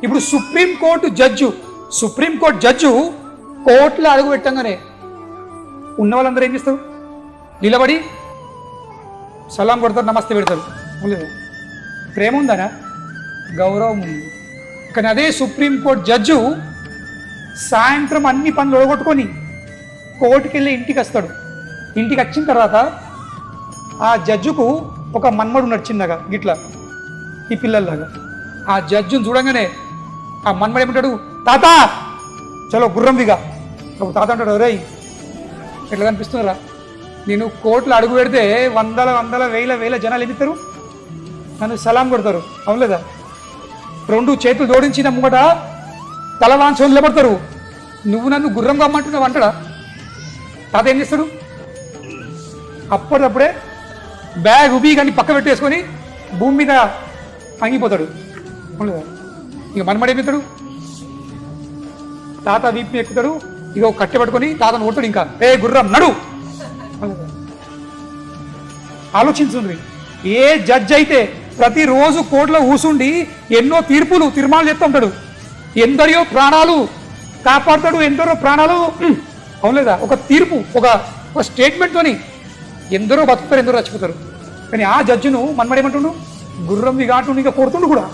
ఇప్పుడు supreme court judge కోర్టులో అడుగు పెట్టంగానే ఉన్న వాళ్ళందరూ ఏం చేస్తారు? నిలబడి సలాం కొడతారు, నమస్తే పెడతారు. ప్రేమ ఉందనా? గౌరవం ఉంది. కానీ అదే సుప్రీంకోర్టు జడ్జు సాయంత్రం అన్ని పనులు ఒడగొట్టుకొని కోర్టుకి వెళ్ళి ఇంటికి వస్తాడు. ఇంటికి వచ్చిన తర్వాత ఆ జడ్జుకు ఒక మన్మడు ఉన్నాడు చిన్నగా గిట్లా ఈ పిల్లల్లాగా. ఆ జడ్జును చూడంగానే ఆ మన్మడు ఏమంటాడు? తాత చలో గుర్రంవిగా. తాత అంటాడు, రేయ్ ఎట్లా కనిపిస్తున్నారా? నేను కోర్టులో అడుగు పెడితే వందల వేల జనాలు ఏమిస్తారు? నన్ను సలాం కొడతారు, అవును లేదా? రెండు చేతులు జోడించిన ముంగట తల వాంఛలు నిలబడతారు. నువ్వు నన్ను గుర్రం కమ్మంటున్నావు అంటాడా? తాత ఏం చేస్తాడు? అప్పటికప్పుడే బ్యాగ్ ఉబీ కానీ పక్క పెట్టేసుకొని భూమి మీద అంగిపోతాడు, అవును లేదా? ఇక మనమడేమిస్తాడు? తాత వీపు ఎక్కుతాడు, ఇక కట్టె పట్టుకొని తాతను కొడతాడు. ఇంకా ఏ గుర్రం నడు. ఆలోచించుండ్రి. ఏ జడ్జ్ అయితే ప్రతిరోజు కోర్టులో కూసుండి ఎన్నో తీర్మానాలు చెప్తూ ఉంటాడు, ఎందరో ప్రాణాలు కాపాడుతాడు, ఎందరో ప్రాణాలు, అవును లేదా? ఒక తీర్పు, ఒక స్టేట్మెంట్తోని ఎందరో బతుకుతారు, ఎందరో చచ్చిపోతారు. కానీ ఆ జడ్జిను మనమడేమంటుండు? గుర్రం ఘాటు ఇక కొడుతుండు కూడా.